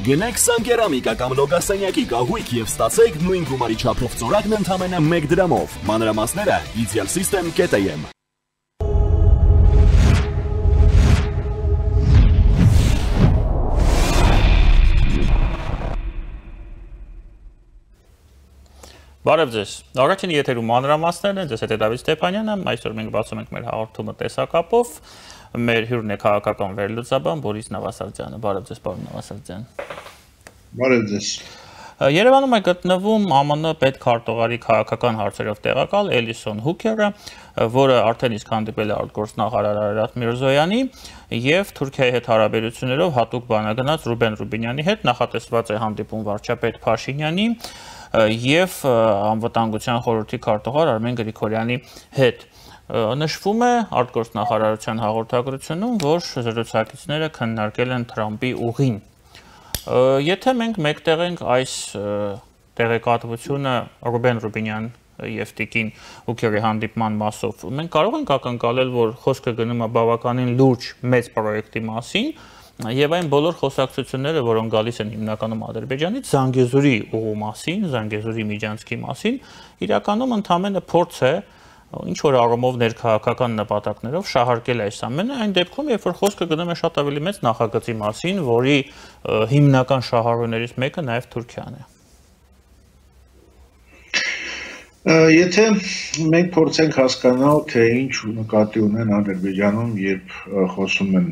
Գնեք Սանկերամիկա կամ Լոգասենյակի կահույք եւ ստացեք նույն գումարի չափով ծորակն ընդամենը 1 դրամով։ Մանրամասները idealsystem.am։ Բարև ձեզ։ Առաջին եթերում մանրամասներն են, ձեզ հետ է Դավիթ Ստեփանյանը, այսօր մենք բացում ենք մեր հաղորդումը տեսակապով։ Մեր հյուրն է քաղաքական վերլուծաբան Բորիս Նավասարդյանը։ Բարև ձեզ, պարոն Նավասարդյան։ Բարև ձեզ։ Երևանում է գտնվում ԱՄՆ պետքարտուղարի քաղաքական հարցերով տեղակալ Էլիսոն Հուքերը, որը արդեն իսկ հանդիպել է արտգործնախարար Արարատ Միրզոյանի եւ Թուրքիայի հետ հարաբերություններով հատուկ բանագնաց Ռուբեն Ռուբինյանի հետ նախատեսված է հանդիպում վարչապետ Փաշինյանի եւ անվտանգության խորհրդի քարտուղար Արմեն Գրիգորյանի հետ։ Նշվում է արտգործնախարարության հաղորդագրությունում, որ զրուցակիցները քննարկել են Թրամփի ուղին։ Եթե մենք մեկտեղենք այս տեղեկատվությունը Ռուբեն Ռուբինյան եւ Տիկին Հուքերի հանդիպման մասով, մենք կարող ենք ակնկալել, որ խոսքը գնում է բավականին լուրջ մեծ պրոյեկտի մասին, եւ այն բոլոր խոսակցությունները, որոնք գալիս են հիմնականում Ադրբեջանից, Զանգեզուրի ուղու մասին, Զանգեզուրի միջանցքի մասին, իրականում ընդամենը փորձ է ինչ որ առումով ներքաղաքական նպատակներով շահարկել այս ամենը, այն դեպքում, երբ որ խոսքը գնում է շատ ավելի մեծ նախագծի մասին, որի հիմնական շահառուներից մեկը նաեւ Թուրքիան է։ Եթե մենք փորձենք հասկանալ, թե ինչ նկատի ունեն Ադրբեջանում, երբ խոսում են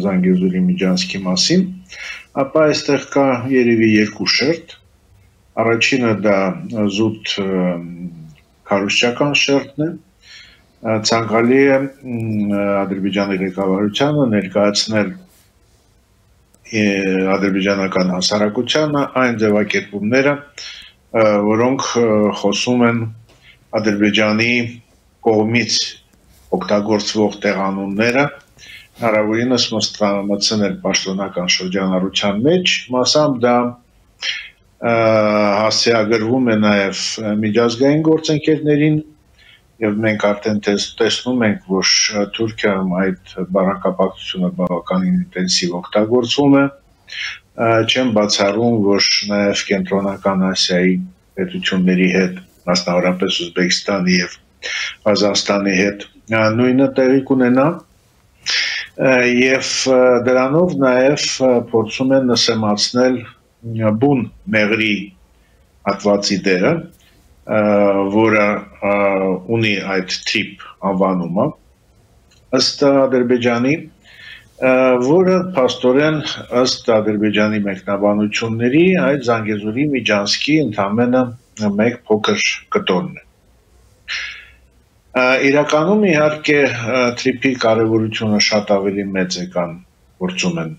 Զանգեզուրի միջանցքի մասին, ապա այստեղ կա երևի երկու շերտ։ Առաջինը դա զուտ քարոզչական շերտն է, ցանկալի է Ադրբեջանի ղեկավարությանը ներկայացնել ադրբեջանական հասարակությանը այն ձևակերպումները, որոնք խոսում են Ադրբեջանի կողմից օգտագործվող տեղանունները հնարավորինս մտցնել պաշտոնական շրջանառության մեջ, մասամբ դա հասցեագրվում է նաև միջազգային գործընկերներին, եւ մենք արդեն տեսնում ենք, որ Թուրքիայում այդ բանակապակցությունը բավականին ինտենսիվ օգտագործվում է, չեմ բացառում, որ նաև կենտրոնական Ասիայի պետությունների հետ, մասնավորապես Ուզբեկստանի եւ Ղազախստանի հետ նույնը տեղի կունենա, եւ դրանով նաև փորձում են նսեմացնել բուն մեղրի հատվածի դերը, որը ունի այդ թիպ անվանումը, ըստ Ադրբեջանի, որը փաստորեն ըստ Ադրբեջանի մեկնաբանությունների այդ Զանգեզուրի միջանցքի ընդամենը մեկ փոքր կտորն է։ Իրականում իհարկե թրիփի կարևորությունը շատ ավելի մեծ է, քան փորձում են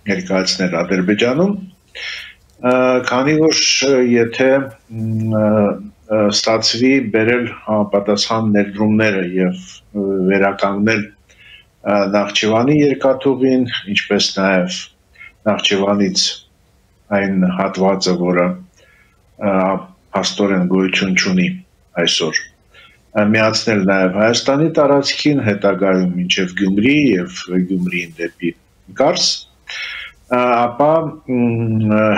ներկայացնել Ադրբեջանում, քանի որ եթե ստացվի բերել համապատասխան ներդրումները եւ վերականգնել Նախճիվանի երկաթուղին, ինչպես նաև Նախճիվանից այն հատվածը, որը փաստորեն գոյություն չունի այսօր, միացնել նաև Հայաստանի տարածքին, հետագայում մինչև Գյումրի եւ Գյումրիին դեպի Կարս, ապա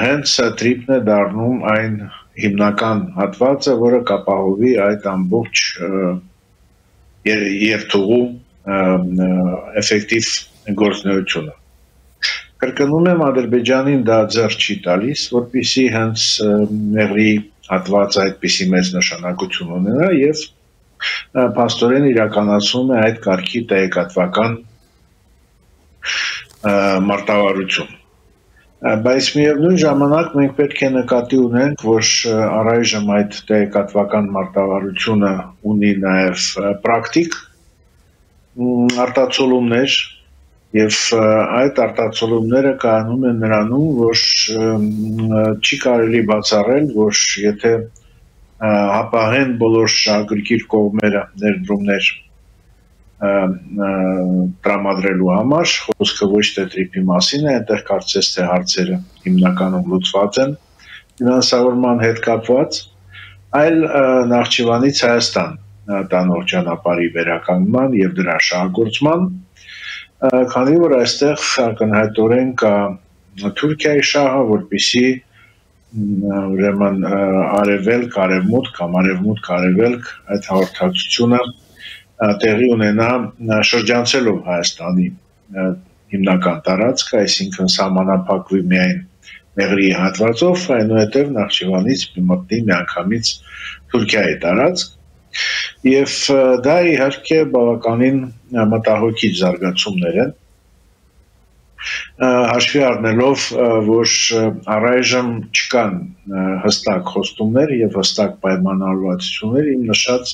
հենց թրիփն է դառնում այն հիմնական հատվածը, որը կապահովի այդ ամբողջ երթուղու էֆեկտիվ գործունեությունը։ Կրկնում եմ, Ադրբեջանին դա ձեռք չի տալիս, որպեսզի հենց մեղրի հատվածը այդպիսի մեծ նշանակություն ունենա եւ փաստորեն իրականացում է այդ կարգի տեղեկատվական մարտավարություն։ Բայց միևնույն ժամանակ մենք պետք է նկատի ունենք, որ առայժմ այդ տեղեկատվական մարտավարությունը ունի նաև պրակտիկ արտացոլումներ եւ այդ արտացոլումները կայանում են նրանում, որ չի կարելի բացառել, որ եթե հապաղեն բոլոր շահագրգիռ կողմերը ներդրումներ տրամադրելու համար, խոսքը ոչ թե թրիփի մասին է, այնտեղ կարծես թե հարցերը հիմնականում լուծված են ֆինանսավորման հետ կապված, այլ Նախճիվանից Հայաստան տանող ճանապարհի վերականգնման եւ դրա շահագործման, քանի որ այստեղ ակնհայտորեն կա Թուրքիայի շահը, որպեսզի ուրեմն արևելք, արևմուտք կամ արևմուտք-արևելք այդ հաղորդակցությունը տեղի ունենա շրջանցելով Հայաստանի հիմնական տարածքը, այսինքն սահմանափակվի միայն Մեղրիի հատվածով, այնուհետև Նախճիվանից մտնի միանգամից Թուրքիայի տարածք, եւ դա իհարկե բավականին մտահոգիչ զարգացումներ են, հաշվի առնելով, որ առայժմ չկան հստակ խոստումներ եւ հստակ պայմանավորվածություններ իմ նշած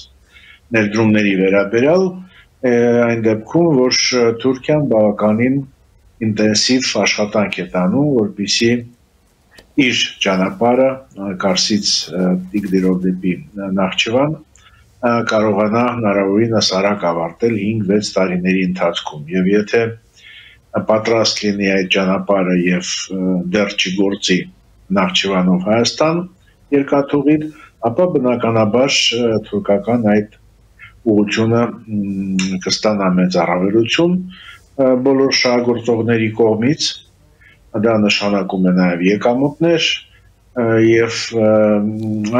ներդրումների վերաբերյալ, այն դեպքում, որ Թուրքիան բավականին ինտենսիվ աշխատանք է տանում, որպեսզի իր ճանապարհը Կարսից Տիգրիրով դեպի Նախճիվան կարողանա հնարավորինս արագ ավարտել 5-6 տարիների ընթացքում, եւ եթե պատրաստ լինի այդ ճանապարհը եւ դեռ չգործի Նախճիվանով Հայաստան երկաթուղին, ապա բնականաբար թուրքական այդ ուղղությունը կստանա մեծ առավելություն բոլոր շահագործողների կողմից, դա նշանակում է նաեւ եկամուտներ եւ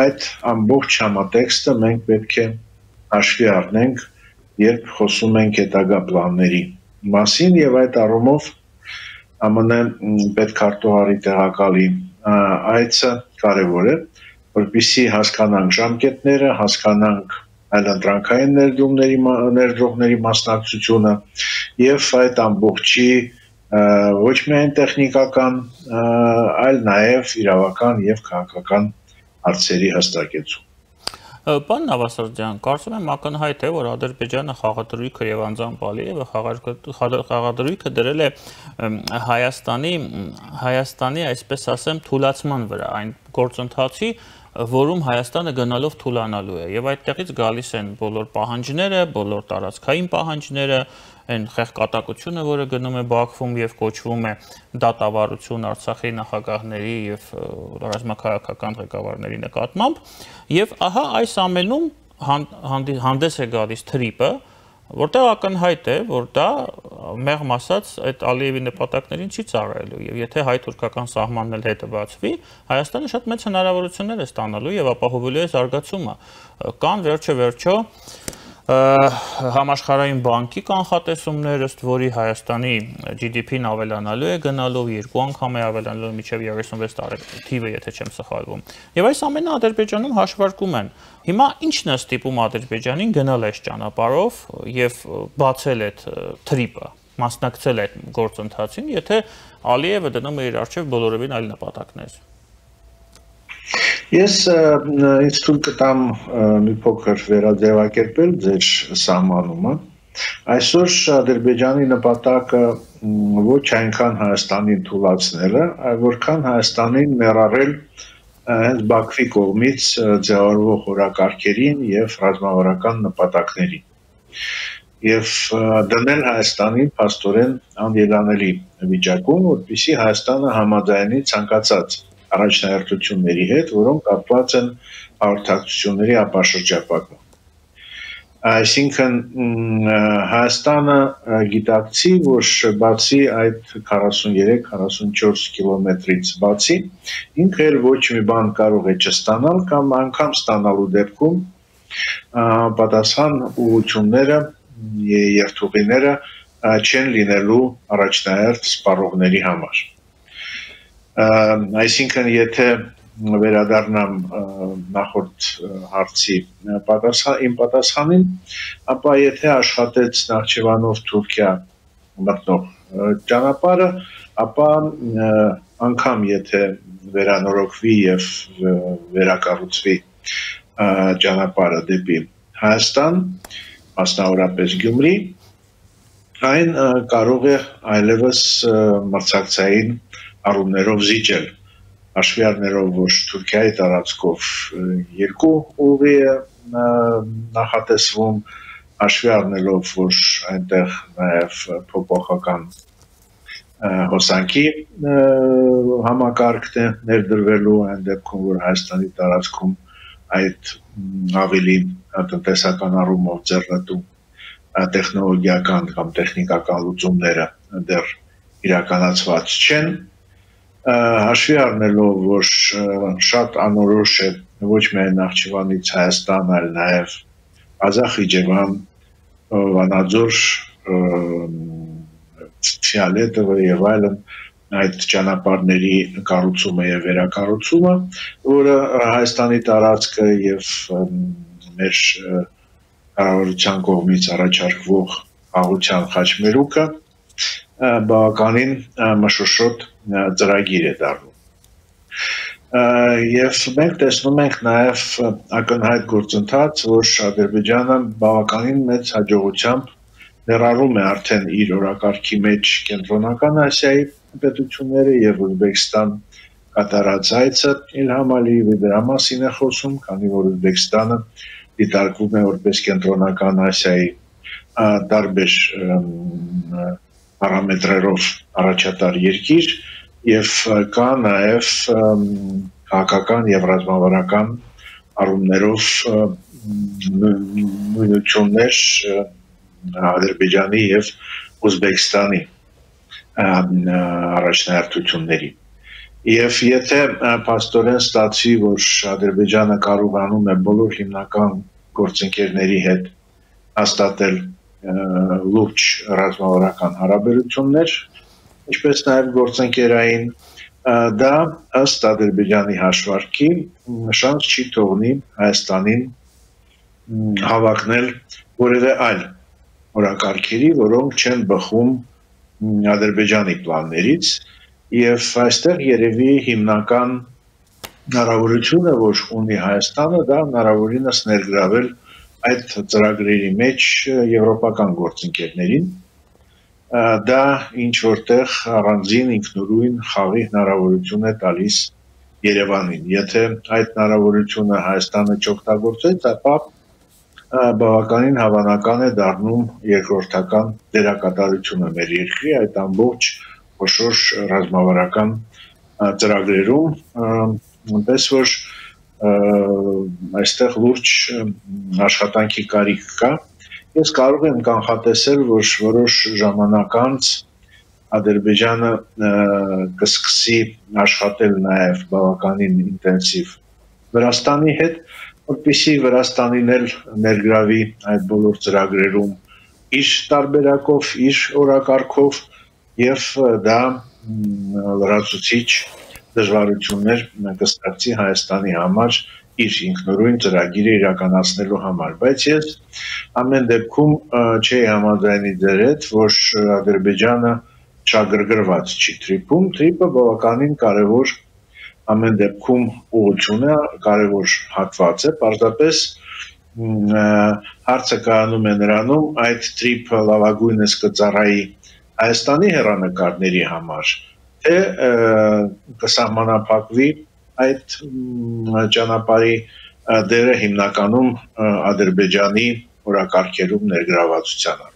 այդ ամբողջ համատեքստը մենք պետք է հաշվի առնենք, երբ խոսում ենք հետագա պլանների մասին եւ այդ առումով ԱՄՆ պետքարտուղարի տեղակալի այցը կարեւոր է, որպեսզի հասկանանք ժամկետները, հասկանանք այլընտրանքային ներդրողների մասնակցությունը եւ այդ ամբողջի ոչ միայն տեխնիկական, այլ նաեւ իրավական եւ քաղաքական հարցերի հստակեցում։ Պարոն Նավասարդյան, կարծում եմ ակնհայտ է, որ Ադրբեջանը խաղադրույքը եւ անձամբ եւ խաղադրույքը դրել է Հայաստանի, այսպես ասեմ, թուլացման վրա, այն գործընթացի, որում Հայաստանը գնալով թուլանալու է եւ այդտեղից գալիս են բոլոր պահանջները, բոլոր տարածքային պահանջները, այն խեղկատակությունը, որը գնում է Բաքվում եւ կոչվում է դատավարություն Արցախի նախագահների եւ ռազմաքաղաքական ղեկավարների նկատմամբ, եւ ահա այս ամենում հանդես է գալիս թրիպը, որտեղ ակնհայտ է, որ դա մեղմ ասած այդ Ալիևի նպատակներին չի ծառայելու եւ եթե հայ-թուրքական սահմանն էլ հետը բացվի, Հայաստանը շատ մեծ հնարավորություններ է ստանալու եւ ապահովելու է զարգացումը։ Կան վերջո համաշխարհային բանկի կանխատեսումներ, ըստ որի Հայաստանի GDP-ն ավելանալու է գնալով 2 անգամ է ավելանալու մինչև 36 տարի թիվը, եթե չեմ սխալվում։ Եվ այս ամենը Ադրբեջանում հաշվարկում են։ Հիմա ի՞նչն է ստիպում Ադրբեջանին գնալ այս ճանապարհով եւ բացել այդ թրիպը, մասնակցել այդ գործընթացին, եթե Ալիևը դնում է իր առջև բոլորովին այլ նպատակներ։ Ես ինձ թույլ կտամ մի փոքր վերաձևակերպել ձեր սահմանումը։ Այսօր Ադրբեջանի նպատակը ոչ այնքան Հայաստանին թուլացնելը, այլ որքան Հայաստանին ներառել հենց Բաքվի կողմից ձևավորվող օրակարգերին եւ ռազմավարական նպատակներին։ Եվ դնել Հայաստանին փաստորեն անելանելի վիճակում, որպեսզի Հայաստանը համաձայնի ցանկացած առաջնահերթությունների հետ, որոնք կապված են հաղորդակցությունների ապաշրջապատմամբ։ Այսինքն Հայաստանը գիտակցի, որ բացի այդ 43-44 կիլոմետրից բացի, ինքը էլ ոչ մի բան կարող է չստանալ կամ անգամ ստանալու դեպքում պատասխան ուղղությունները, երթուղիները չեն լինելու առաջնահերթ սպառողների համար։ Այսինքն եթե վերադառնամ նախորդ հարցի իմ պատասխանին, ապա եթե աշխատեց Նախճիվանով Թուրքիա մտնող ճանապարհը, ապա անգամ եթե վերանորոգվի եւ վերակառուցվի ճանապարհը դեպի Հայաստան, մասնավորապես Գյումրի, այն կարող է այլևս մրցակցային առումներով զիջել, հաշվի առնելով, որ Թուրքիայի տարածքով 2 ուղի է նախատեսվում, հաշվի առնելով, որ այնտեղ նաև փոփոխական հոսանքի համակարգն է ներդրվելու, այն դեպքում, որ Հայաստանի տարածքում այդ ավելի տնտեսական առումով ձեռնտու տեխնոլոգիական կամ տեխնիկական լուծումները դեռ իրականացված չեն, հաշվի առնելով, որ շատ անորոշ է ոչ միայն Նախճիվանից Հայաստան, այլ նաև Ղազախ-Իջևան, Վանաձոր, Ֆիալետովը եւ այլն այդ ճանապարհների կառուցումը եւ վերակառուցումը, որը Հայաստանի տարածքը եւ մեր կառավարության կողմից առաջարկվող աղության խաչմերուկը բավականին մշուշոտ ծրագիր է դառնում։ Եվ մենք տեսնում ենք նաև ակնհայտ գործընթաց, որ Ադրբեջանը բավականին մեծ հաջողությամբ ներառում է արդեն իր օրակարգի մեջ Կենտրոնական Ասիայի պետությունները եւ Ուզբեկստան կատարած այցը Իլհամ Ալիևի դրա մասին է խոսում, քանի որ Ուզբեկստանը դիտարկվում է որպես Կենտրոնական Ասիայի տարբեր պարամետրերով առաջատար երկիր եւ կա նաեւ քաղաքական եւ ռազմավարական առումներով նույնություններ Ադրբեջանի եւ Ուզբեկստանի առաջնահերթությունների եւ եթե փաստորեն ստացվի, որ Ադրբեջանը կարողանում է բոլոր հիմնական գործընկերների հետ հաստատել լուրջ ռազմավարական հարաբերություններ, ինչպես նաև գործընկերային, դա ըստ Ադրբեջանի հաշվարկի շանս չի թողնի Հայաստանին հավակնել որևէ այլ օրակարգերի, որոնք չեն բխում Ադրբեջանի պլաններից, եւ այստեղ երևի հիմնական հնարավորությունը, որ ունի Հայաստանը, դա հնարավորինս ներգրավել այդ ծրագրերի մեջ եվրոպական գործընկերներին, դա ինչ որտեղ առանձին ինքնուրույն խաղի հնարավորություն է տալիս Երևանին։ Եթե այդ հնարավորությունը Հայաստանը չօգտագործեց, ապա բավականին հավանական է դառնում երկրորդական դերակատարությունը մեր երկրի այդ ամբողջ խոշոր ռազմավարական ծրագրերում, այնպես որ այստեղ լուրջ աշխատանքի կարիք կա։ Ես կարող եմ կանխատեսել, որ որոշ ժամանակ անց Ադրբեջանը կսկսի աշխատել նաև բավականին ինտենսիվ Վրաստանի հետ, որպեսզի Վրաստանին էլ ներգրավի այդ բոլոր ծրագրերում իր տարբերակով, իր օրակարգով եւ դա լրացուցիչ դժվարություններ կստեղծի Հայաստանի համար իր ինքնուրույն ծրագիրը իրականացնելու համար, բայց ես ամեն դեպքում չի համաձայնի ձեր հետ, որ Ադրբեջանը չագրգռված չի Թրիփում, Թրիփը բավականին կարևոր ամեն դեպքում ուղղություն է, կարևոր հատված է, պարզապես հարցը կայանում է նրանում այդ Թրիփը լավագույնս կծառայի Հայաստանի հեռանկարների համար, թե կսահմանափակվի այդ ճանապարհի դերը հիմնականում Ադրբեջանի օրակարգերում ներգրավվածության։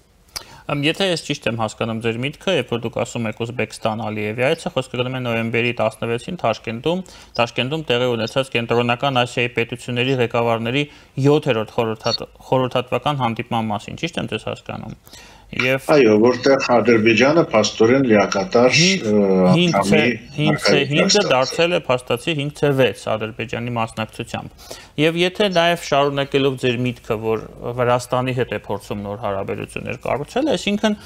Եթե ես ճիշտ եմ հասկանում ձեր միտքը, երբ որ դուք ասում եք Ուզբեկստան Ալիևի այցը, խոսքը գնում է նոյեմբերի 16-ին Տաշկենտում տեղի ունեցած Կենտրոնական Ասիայի պետությունների ղեկավարների 7-րդ խորհրդատվական հանդիպման մասին, ճիշտ եմ ձեզ հասկանում։ Այո, որտեղ Ադրբեջանը փաստորեն լիակատար 5-ը դարձել է փաստացի 5-6 Ադրբեջանի մասնակցությամբ։ Եվ եթե նաև շարունակելով ձեր միտքը, որ Վրաստանի հետ է փորձում նոր հարաբերություններ կառուցել, այսինքն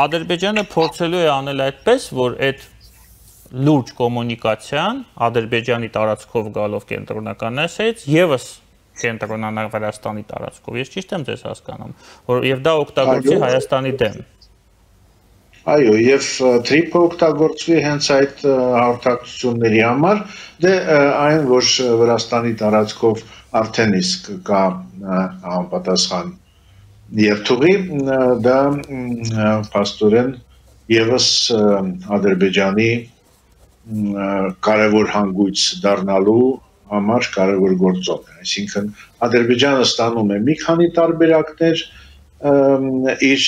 Ադրբեջանը փորձելու է անել այդպես, որ այդ լուրջ կոմունիկացիան Ադրբեջանի տարածքով գալով Կենտրոնական Ասիայից եւս Կենտրոնական Վրաստանի տարածքով։ Ես ճիշտ եմ ձեզ հասկանում, որ եւ դա օգտագործի Հայաստանի դեմ։ Այո, եւ Թրիփը օգտագործվի հենց այդ հաղորդակցությունների համար, դե այն, որ Վրաստանի տարածքով արդեն իսկ կա համապատասխան երթուղի, դա փաստորեն եւս Ադրբեջանի կարևոր հանգույց դառնալու համար կարևոր գործոն է, այսինքն Ադրբեջանը ստանում է մի քանի տարբերակներ իր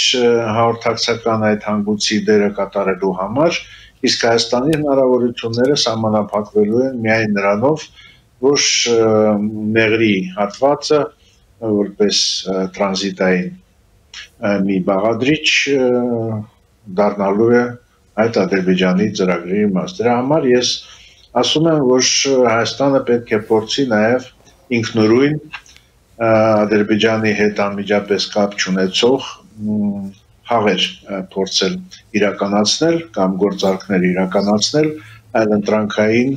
հաղորդակցական այդ հանգույցի դերը կատարելու համար, իսկ Հայաստանի հնարավորությունները սահմանափակվելու են միայն նրանով, որ Մեղրի հատվածը որպես տրանզիտային մի բաղադրիչ դառնալու է այդ Ադրբեջանի ծրագրերի մաս։ Դրա համար ես ասում եմ, որ Հայաստանը պետք է փորձի նաև ինքնուրույն Ադրբեջանի հետ անմիջապես կապ չունեցող խաղեր փորձել իրականացնել կամ գործարքներ իրականացնել այլ ընտրանքային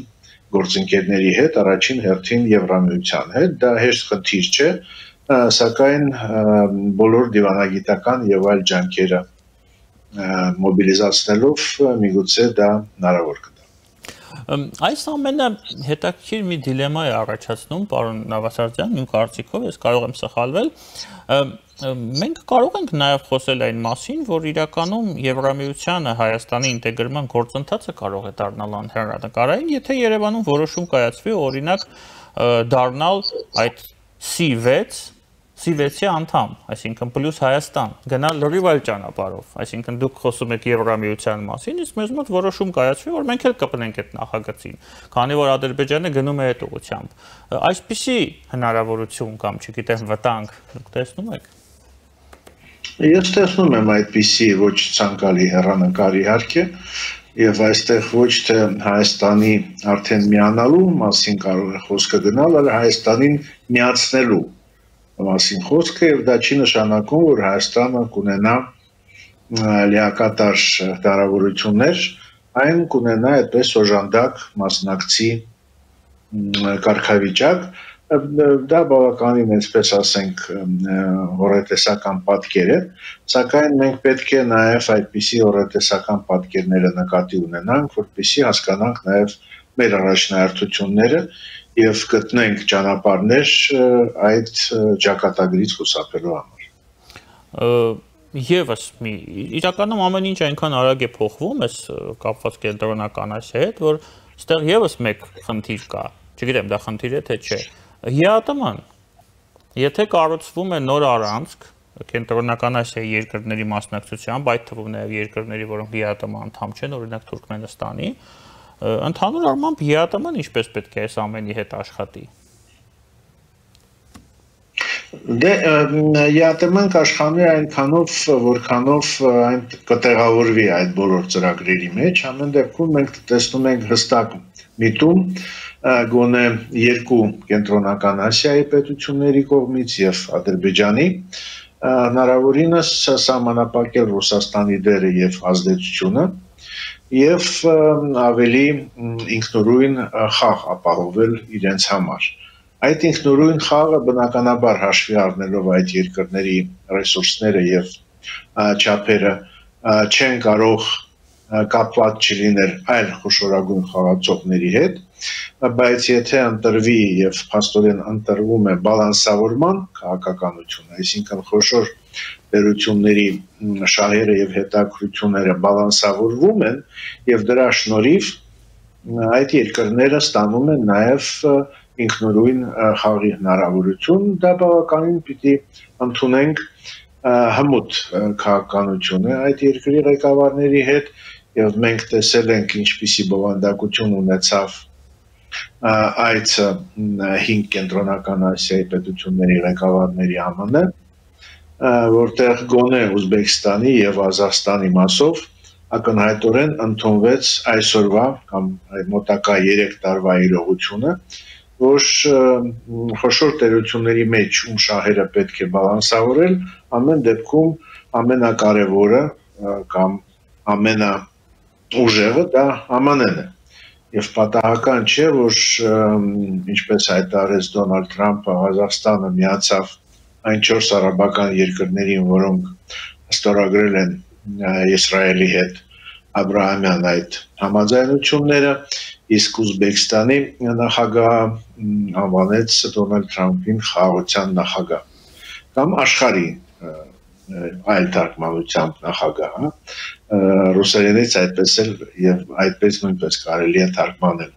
գործընկերների հետ, առաջին հերթին Եվրամիության հետ, դա հեշտ խնդիր չէ, սակայն բոլոր դիվանագիտական եւ այլ ջանքերը մոբիլիզացնելով միգուցե դա հնարավոր կդառնա։ Այս ամենը հետաքրքիր մի դիլեմա է առաջացնում, պարոն Նավասարդյան, իմ կարծիքով, ես կարող եմ սխալվել, մենք կարող ենք նաև խոսել այն մասին, որ իրականում Եվրամիությանը Հայաստանի ինտեգրման գործընթացը կարող է դառնալ անհեռանկարային, եթե Երևանում որոշում կայացվի, օրինակ դառնալ այդ C6-ի անդամ, այսինքն պլյուս Հայաստան, գնալ լրիվ այլ ճանապարհով, այսինքն դուք խոսում եք Եվրամիության մասին, իսկ մեզ մոտ որոշում կայացվի, որ մենք էլ կպնենք այդ նախագծին, քանի որ Ադրբեջանը գնում է այդ ուղղությամբ։ Այսպիսի հնարավորություն կամ, չգիտեմ, վտանգ դուք տեսնում եք։ Ես տեսնում եմ այդպիսի ոչ ցանկալի հեռանկար իհարկե, եւ այստեղ ոչ թե Հայաստանի արդեն միանալու մասին կարող է խոսքը գնալ, այլ Հայաստանին միացնելու մասին խոսքը, եւ դա չի նշանակում, որ Հայաստանը կունենա լիակատար հնարավորություններ, այն կունենա այդպես օժանդակ մասնակցի կարգավիճակ, դա բավականին, այսպես ասենք, հորետեսական պատկեր է, սակայն մենք պետք է նաև այդպիսի հորետեսական պատկերները նկատի ունենանք, որպեսզի հասկանանք նաև մեր առաջնահերթությունները եւ գտնենք ճանապարհներ այդ ճակատագրից խուսափելու համար։ Եվս մի իրականում ամեն ինչ այնքան արագ է փոխվում, այս կապված կենտրոնական Ասիայի հետ, որ այստեղ եւս մեկ խնդիր կա, չգիտեմ, դա խնդիր է թե չէ։ ՀԱՏՄ-ն, եթե կառուցվում է նոր առանցք կենտրոնական Ասիայի երկրների մասնակցությամբ, այդ թվում նաև երկրների, որոնք ՀԱՏՄ անդամ չեն, օրինակ Թուրքմենստանի, ընդհանուր առմամբ ՀԱՏՄ-ն ինչպես պետք է այս ամենի հետ աշխատի։ Դե ՀԱՏՄ-ն կաշխանի այնքանով, որքանով այն կտեղավորվի այդ բոլոր ծրագրերի մեջ, ամեն դեպքում մենք տեսնում ենք հստակ միտում գոնե երկու կենտրոնական Ասիայի պետությունների կողմից եւ Ադրբեջանի հնարավորինս սահմանապակել Ռուսաստանի դերը եւ ազդեցությունը եւ ավելի ինքնուրույն խաղ ապահովել իրենց համար։ Այդ ինքնուրույն խաղը բնականաբար հաշվի առնելով այդ երկրների ռեսուրսները եւ չափերը չեն կարող կապված չլինել այլ խոշորագույն խաղացողների հետ, բայց եթե ընտրվի եւ փաստորեն ընտրվում է բալանսավորման քաղաքականությունը, այսինքն խոշոր դերությունների շահերը եւ հետաքրությունները բալանսավորվում են եւ դրա շնորհիվ այդ երկրները ստանում են նաեւ ինքնուրույն խաղի հնարավորություն, դա բավականին պիտի ընդունենք հմուտ քաղաքականությունը այդ երկրի ղեկավարների հետ եւ մենք տեսել ենք ինչպիսի բովանդակություն ունեցավ այդ 5 կենտրոնական Ասիայի պետությունների ղեկավարների ԱՄՆ, որտեղ գոնե Ուզբեկստանի եւ Ղազախստանի մասով ակնհայտորեն ընդունվեց այսօրվա կամ մոտակա 3 տարվա իրողությունը, որ խոշոր տերությունների մեջ ում շահերը պետք է բալանսավորել, ամեն դեպքում ամենակարևորը կամ ամենաուժեղը դա ԱՄՆ-ն է։ Եվ պատահական չէ, որ ինչպես հայտարարեց Դոնալդ Թրամփը, Ղազախստանը միացավ այն 4 արաբական երկրներին, որոնք ստորագրել են Իսրայելի հետ Աբրահամյան այդ համաձայնությունները, իսկ Ուզբեկստանի նախագահը անվանեց Դոնալդ Թրամփին խաղաղության նախագահ կամ աշխարհի այլ թարգմանությամբ նախագահ, ռուսերենից այդպես էլ եւ այդպես նույնպես կարելի է թարգմանել։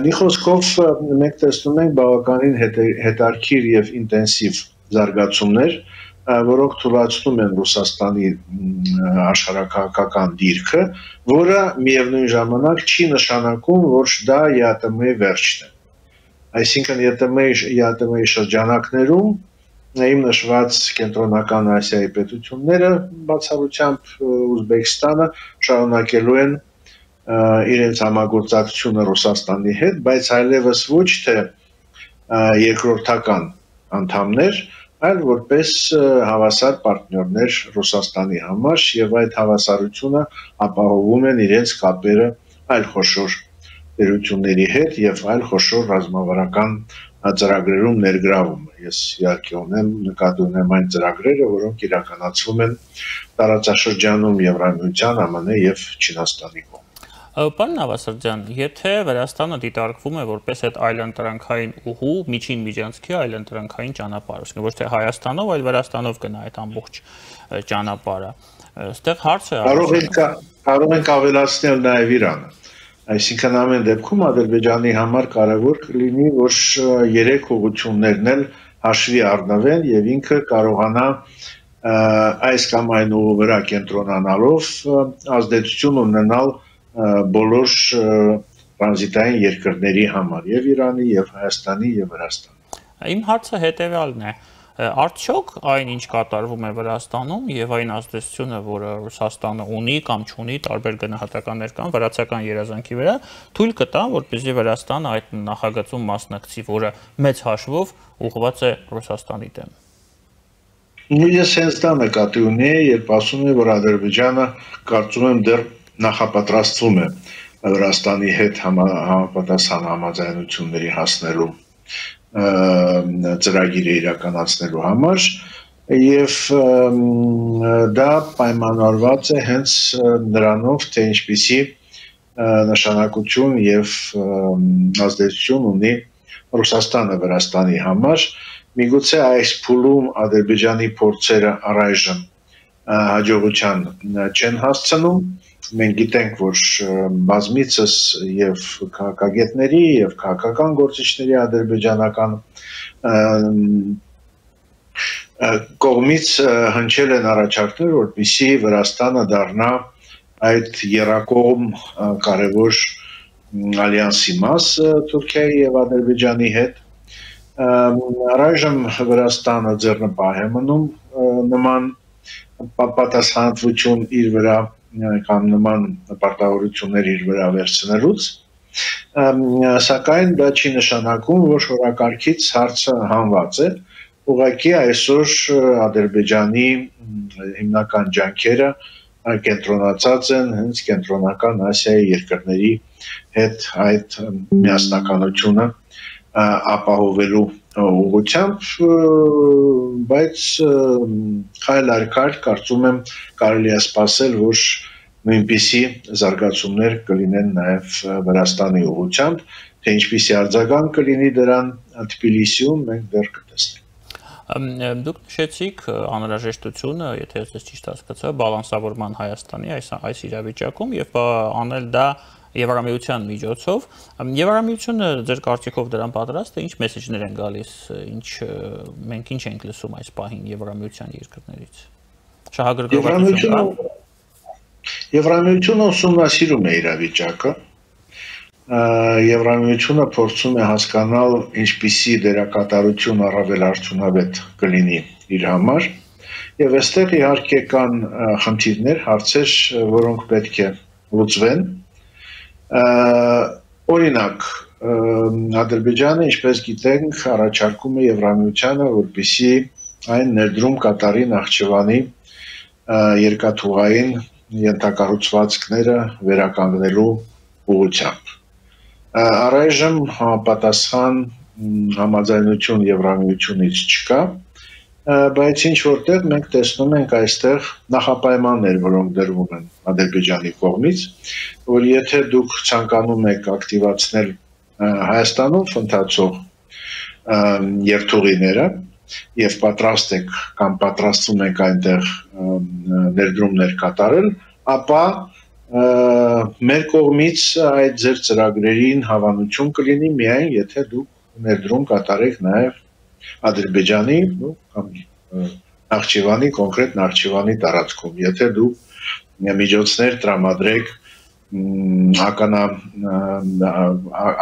Մի խոսքով մենք տեսնում ենք բավականին հետաքրքիր եւ ինտենսիվ զարգացումներ, որոնք թույլատնում են Ռուսաստանի աշխարհակաղակական դիրքը, որը միևնույն ժամանակ չի նշանակում, որ դա ՀԱՏՄ-ի վերջն է։ Այսինքն ՀԱՏՄ-ի շրջանակներում իմ նշված կենտրոնական Ասիայի պետությունները բացառությամբ Ուզբեկստանը շարունակելու են իրենց համագործակցությունը Ռուսաստանի հետ, բայց այլևս ոչ թե երկրորդական անդամներ, այլ որպես հավասար պարտներներ Ռուսաստանի համար եւ այդ հավասարությունը ապահովում են իրենց կապերը այլ խոշոր տերությունների հետ եւ այլ խոշոր ռազմավարական ծրագրերում ներգրավում։ Ես իհարկե նկատի ունեմ այն ծրագրերը, որոնք իրականացվում են տարածաշրջանում Եվրամիության, ԱՄՆ եւ Չինաստանի կողմից։ Պարոն Նավասարդյան, եթե Վրաստանը դիտարկվում է որպես այդ այլընտրանքային ուղու, միջին միջանցքի այլընտրանքային ճանապարհ, ոչ թե Հայաստանով, այլ Վրաստանով գնա այդ ամբողջ ճանապարհը, այստեղ հարցը կարող ենք ավելացնել նաեւ Իրանը։ Այսինքն ամեն դեպքում Ադրբեջանի համար կարևոր կլինի, որ 3 ուղղություններն էլ հաշվի առնվեն եւ ինքը կարողանա այս կամ այն ուղու վրա կենտրոնանալով ազդեցություն ունենալ բոլոր տրանզիտային երկրների համար եւ Իրանի եւ Հայաստանի եւ Վրաստանի։ Իմ հարցը հետեւյալն է. արդյոք այն ինչ կատարվում է Վրաստանում եւ այն ազդեցությունը, որը Ռուսաստանը ունի կամ չունի, տարբեր գնահատականներ կան վրացական երազանքի վրա, թույլ կտա, որպեսզի Վրաստանը այդ նախագծում մասնակցի, որը մեծ հաշվով ուղղված է Ռուսաստանի դեմ։ Ես հենց դա նկատի ունեի, երբ ասում եմ, որ Ադրբեջանը կարծում եմ դեռ նախապատրաստվում է Վրաստանի հետ համապատասխան համաձայնությունների հասնելու ծրագիրը իրականացնելու համար եւ դա պայմանավորված է հենց նրանով, թե ինչպիսի նշանակություն եւ ազդեցություն ունի Ռուսաստանը Վրաստանի համար։ Միգուցե այս փուլում Ադրբեջանի փորձերը առայժմ հաջողության չեն հասցնում։ Մենք գիտենք, որ բազմիցս եւ քաղաքագետների եւ քաղաքական գործիչների ադրբեջանական կողմից հնչել են առաջարկներ, որպեսզի Վրաստանը դառնա այդ երակողմ կարևոր ալյանսի մաս Թուրքիայի եւ Ադրբեջանի հետ։ Առայժմ Վրաստանը ձեռնպահ է մնում նման պատասխանատվություն իր վրա կամ նման պարտավորություններ իր վրա վերցնելուց, սակայն դա չի նշանակում, որ օրակարգից հարցը հանված է, ուղղակի այսօր Ադրբեջանի հիմնական ջանքերը կենտրոնացած են հենց կենտրոնական Ասիայի երկրների հետ այդ միասնականությունը ապահովելու ուղղությամբ, բայց քայլ առ քայլ կարծում եմ կարելի է սպասել, որ նույնպիսի զարգացումներ կլինեն նաև Վրաստանի ուղղությամբ, թե ինչպիսի արձագանք կլինի դրան Թբիլիսիում, մենք դեռ կտեսնենք։ Դուք նշեցիք անհրաժեշտությունը, եթե ես ճիշտ հասկացա, բալանսավորման Հայաստանի այս իրավիճակում եւ անել դա Եվրամիության միջոցով, Եվրամիությունը ձեր կարծիքով դրան պատրաստ է, ինչ մեսեջներ են գալիս, մենք ինչ ենք լսում այս պահին Եվրամիության երկրներից։ Շահագրգռվածություն Եվրամիությունը ուսումնասիրում է իրավիճակը, Եվրամիությունը փորձում է հասկանալ ինչպիսի դերակատարություն առավել արդյունավետ կլինի իր համար, եւ այստեղ իհարկե կան խնդիրներ, հարցեր, որոնք պետք է լուծվեն։ Օրինակ, Ադրբեջանը, ինչպես գիտենք, առաջարկում է Եվրամիությանը, որպեսզի այն ներդրում կատարի Նախճիվանի երկաթուղային ենթակառուցվածքները վերականգնելու ուղղությամբ։ Առայժմ համապատասխան համաձայնություն Եվրամիությունից չկա, բայց ինչ որտեղ մենք տեսնում ենք այստեղ նախապայմաններ, որոնք դրվում են Ադրբեջանի կողմից, որ եթե դուք ցանկանում եք ակտիվացնել Հայաստանում ընթացող երթուղիները եւ պատրաստ եք կամ պատրաստվում եք այնտեղ ներդրումներ կատարել, ապա մեր կողմից այդ ձեր ծրագրերին հավանություն կլինի միայն եթե դուք ներդրում կատարեք նաեւ Ադրբեջանի կամ Նախճիվանի, կոնկրետ Նախճիվանի տարածքում, եթե դուք միջոցներ տրամադրեք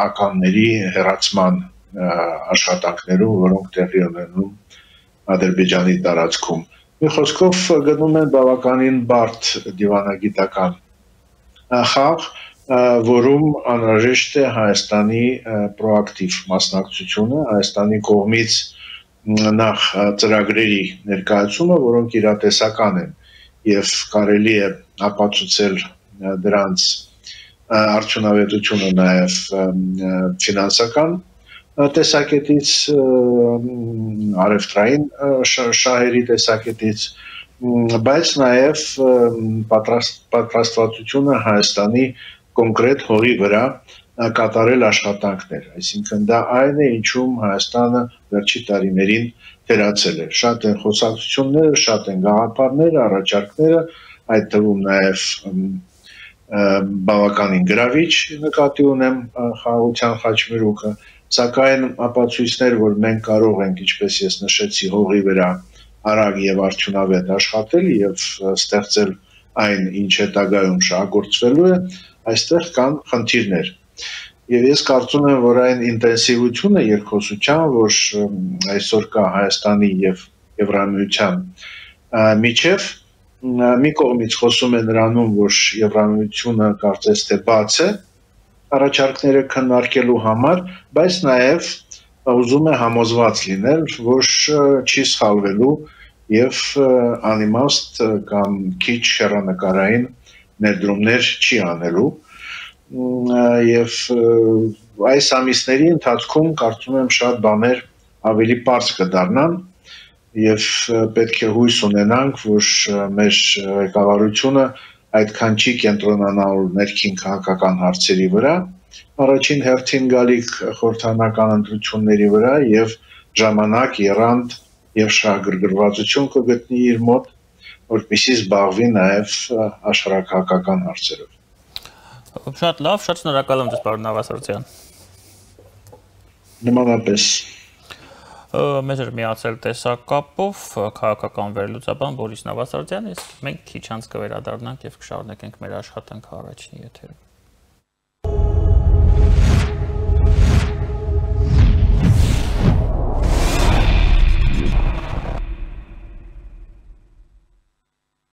ականների հեռացման աշխատանքներում, որոնք տեղի ունենում Ադրբեջանի տարածքում։ Մի խոսքով գնում են բավականին բարդ դիվանագիտական խաղ, որում անհրաժեշտ է Հայաստանի պրոակտիվ մասնակցությունը, Հայաստանի կողմից նախ ծրագրերի ներկայացումը, որոնք իրատեսական են եւ կարելի է ապացուցել դրանց արդյունավետությունը նաեւ ֆինանսական տեսակետից, արևտրային շահերի տեսակետից, բայց նաեւ պատրաստվածությունը Հայաստանի կոնկրետ հողի վրա կատարել աշխատանքներ, այսինքն դա այն է, ինչում Հայաստանը վերջի տարիներին թերացել է։ Շատ են խոսակցությունները, շատ են գաղափարները, առաջարկները, այդ թվում նաև բավականին գրավիչ նկատի ունեմ խաղաղության խաչմերուկը, սակայն ապացույցներ, որ մենք կարող ենք, ինչպես ես նշեցի, հողի վրա արագ եւ արդյունավետ աշխատել եւ ստեղծել այն, ինչ հետագայում շահագործվելու է, այստեղ կան խնդիրներ։ Եվ ես կարծում եմ, որ այն ինտենսիվությունը երկխոսության, որ այսօր կա Հայաստանի եւ Եվրամիության միջև, մի կողմից խոսում է նրանում, որ Եվրամիությունը կարծես թե բաց է առաջարկները քննարկելու համար, բայց նաեւ ուզում է համոզված լինել, որ չի սխալվելու եւ անիմաստ կամ քիչ հեռանկարային ներդրումներ չի անելու եւ այս ամիսների ընթացքում կարծում եմ շատ բաներ ավելի པարզ կդառնան եւ պետք է հույս ունենանք, որ մեր ղեկավարությունը այդքան չի կենտրոնանալու ներքին քաղաքական հարցերի վրա, առաջին հերթին գալիք խորհրդանական ընտրությունների վրա եւ ժամանակ, եռանդ եւ շահագրգռվածություն կգտնի իր մոտ, որպեսզի զբաղվի նաեւ աշխարհակահաղական հարցերով։ Շատ լավ, շատ շնորհակալ եմ ձեզ, պարոն Նավասարդյան։ Նմանապես Մեզ էր միացել տեսակապով քաղաքական վերլուծաբան Բորիս Նավասարդյան, իսկ մենք քիչ անց կվերադառնանք եւ կշարունակենք մեր աշխատանքը առաջին եթերում։